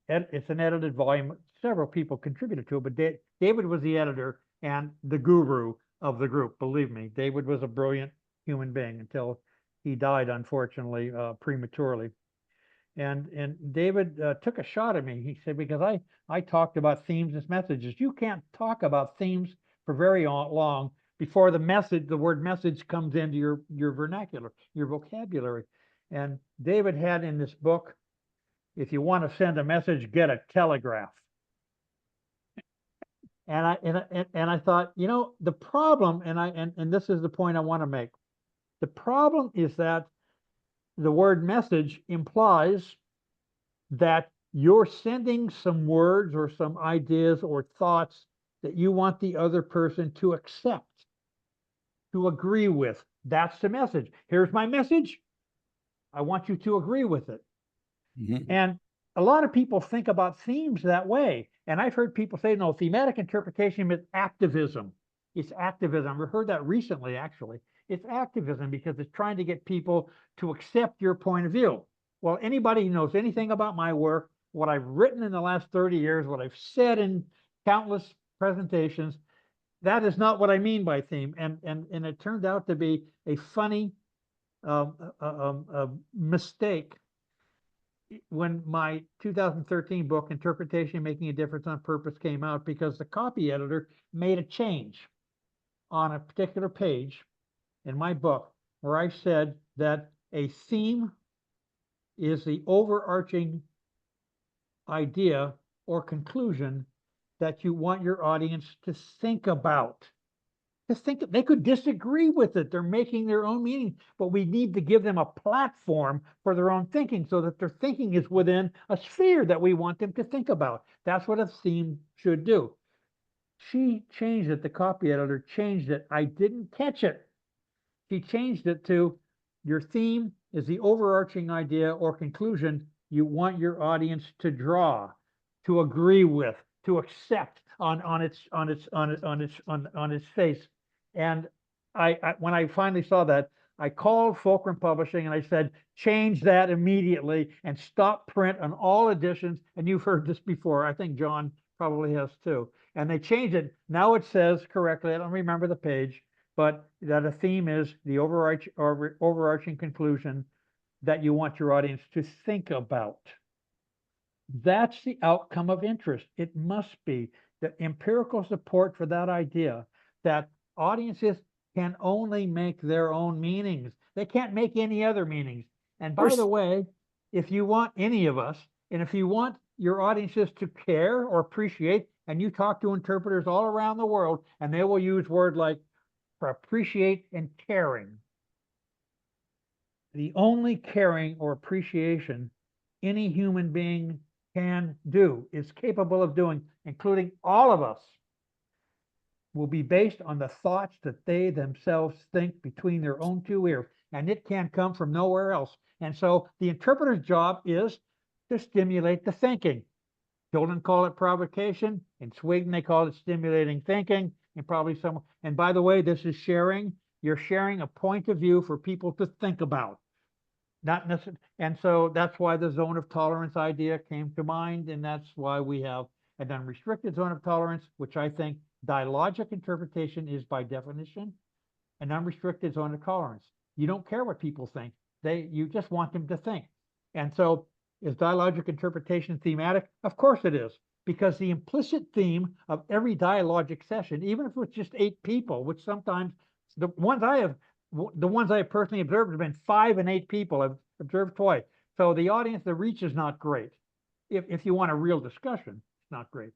P: it's an edited volume. Several people contributed to it, but David was the editor and the guru of the group. Believe me, David was a brilliant human being until he died, unfortunately, prematurely. And David took a shot at me. He said, because I talked about themes as messages. You can't talk about themes for very long before the word message comes into your vernacular, your vocabulary. And David had in this book, if you want to send a message, get a telegraph. And I thought, the problem, and this is the point I want to make. The problem is that the word message implies that you're sending some words or some ideas or thoughts that you want the other person to accept, to agree with. That's the message. Here's my message. I want you to agree with it. Mm-hmm. And a lot of people think about themes that way. And I've heard people say, no, thematic interpretation is activism. It's activism. I've heard that recently, actually. It's activism because it's trying to get people to accept your point of view. Well, anybody who knows anything about my work, what I've written in the last 30 years, what I've said in countless presentations, that is not what I mean by theme. And it turned out to be a funny mistake when my 2013 book, Interpretation Making a Difference on Purpose, came out, because the copy editor made a change on a particular page in my book where I said that a theme is the overarching idea or conclusion that you want your audience to think about. To think, they could disagree with it. They're making their own meaning, but we need to give them a platform for their own thinking so that their thinking is within a sphere that we want them to think about. That's what a theme should do. She changed it, the copy editor changed it. I didn't catch it. She changed it to your theme is the overarching idea or conclusion you want your audience to draw, to agree with, to accept on its face. And I when I finally saw that, I called Fulcrum Publishing and I said, change that immediately and stop print on all editions. And you've heard this before. I think John probably has too. And they changed it. Now it says correctly, I don't remember the page, but that a theme is the overarching conclusion that you want your audience to think about. That's the outcome of interest. It must be the empirical support for that idea that audiences can only make their own meanings. They can't make any other meanings. And by the way, if you want any of us, and if you want your audiences to care or appreciate, and you talk to interpreters all around the world, and they will use words like for appreciate and caring. The only caring or appreciation any human being can do, is capable of doing, including all of us, will be based on the thoughts that they themselves think between their own two ears, and it can't come from nowhere else. And so the interpreter's job is to stimulate the thinking. Children call it provocation. In Sweden, they call it stimulating thinking, and probably some. And by the way, this is sharing. You're sharing a point of view for people to think about. Not necessarily, and so that's why the zone of tolerance idea came to mind, and that's why we have an unrestricted zone of tolerance, which I think dialogic interpretation is by definition an unrestricted zone of tolerance. You don't care what people think; you just want them to think. And so, is dialogic interpretation thematic? Of course it is, because the implicit theme of every dialogic session, even if it's just 8 people, which sometimes the ones I have personally observed have been 5 and 8 people. I've observed twice. So the audience, the reach is not great. If you want a real discussion, it's not great.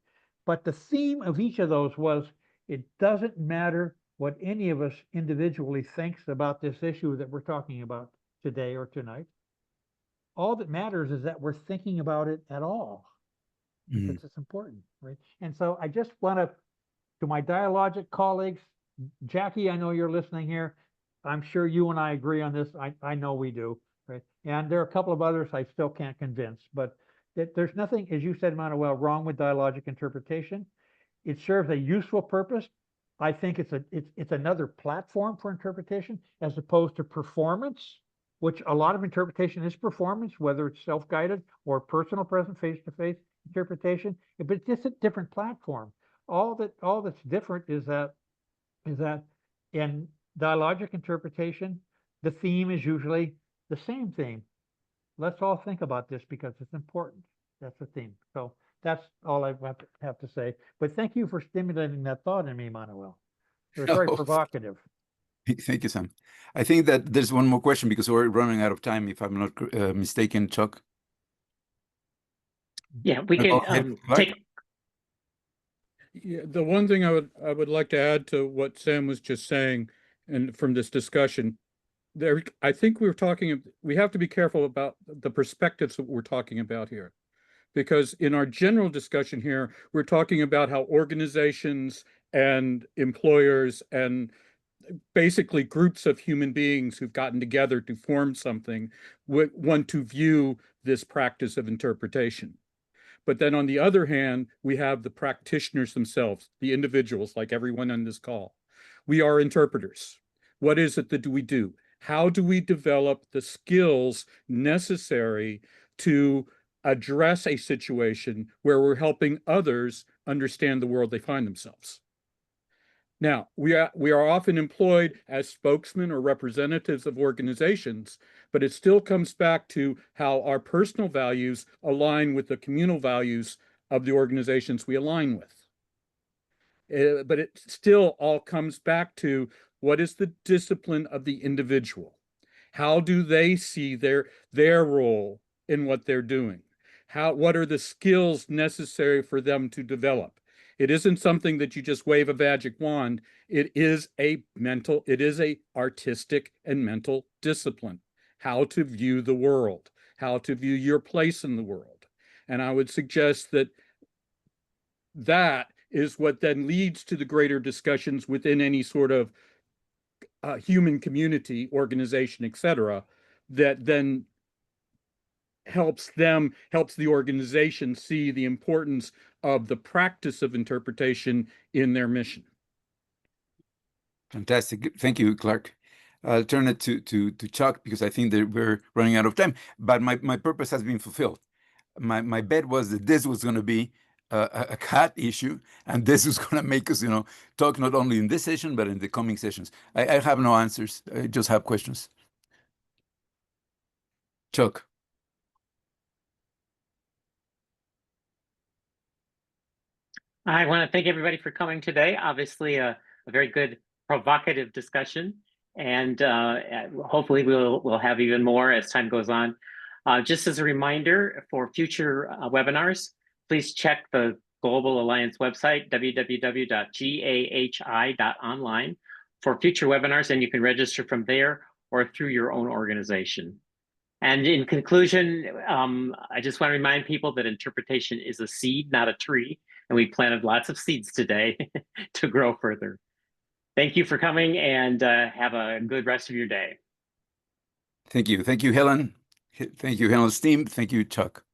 P: But the theme of each of those was, it doesn't matter what any of us individually thinks about this issue that we're talking about today or tonight. All that matters is that we're thinking about it at all, because it's important, right? And so I just want to my dialogic colleagues, Jackie, I know you're listening here. I'm sure you and I agree on this. I know we do, right? And there are a couple of others I still can't convince, but there's nothing, as you said, Manuel, wrong with dialogic interpretation. It serves a useful purpose. I think it's another platform for interpretation as opposed to performance, which a lot of interpretation is performance, whether it's self-guided or personal present face-to-face interpretation, but it's just a different platform. All that's different is that in dialogic interpretation, the theme is usually the same theme. Let's all think about this because it's important. That's the theme. So that's all I have to say. But thank you for stimulating that thought in me, Manuel. It was very provocative.
B: Thank you, Sam. I think that there's one more question because we're running out of time, if I'm not mistaken, Chuck.
A: Yeah, we can take.
M: Yeah, the one thing I would like to add to what Sam was just saying, and from this discussion, I think we have to be careful about the perspectives that we're talking about here, because in our general discussion here, we're talking about how organizations and employers and basically groups of human beings who've gotten together to form something want to view this practice of interpretation. But then on the other hand, we have the practitioners themselves, the individuals, like everyone on this call. We are interpreters. What is it that we do? How do we develop the skills necessary to address a situation where we're helping others understand the world they find themselves? Now, we are often employed as spokesmen or representatives of organizations, but it still comes back to how our personal values align with the communal values of the organizations we align with. But it still all comes back to what is the discipline of the individual. How do they see their role in what they're doing? What are the skills necessary for them to develop? It isn't something that you just wave a magic wand. It is a artistic and mental discipline. How to view the world, how to view your place in the world. And I would suggest that that is what then leads to the greater discussions within any sort of human community, organization, etc., that then helps the organization see the importance of the practice of interpretation in their mission.
B: Fantastic. Thank you, Clark. I'll turn it to Chuck because I think that we're running out of time. But my purpose has been fulfilled. My bet was that this was going to be a cat issue, and this is going to make us, talk not only in this session but in the coming sessions. I have no answers. I just have questions. Chuck.
A: I want to thank everybody for coming today. Obviously, a very good, provocative discussion, and hopefully we'll have even more as time goes on. Just as a reminder for future webinars, please check the Global Alliance website, www.gahi.online, for future webinars, and you can register from there or through your own organization. And in conclusion, I just want to remind people that interpretation is a seed, not a tree, and we planted lots of seeds today to grow further. Thank you for coming, and have a good rest of your day.
B: Thank you. Thank you, Helen. Thank you, Helen's team. Thank you, Chuck.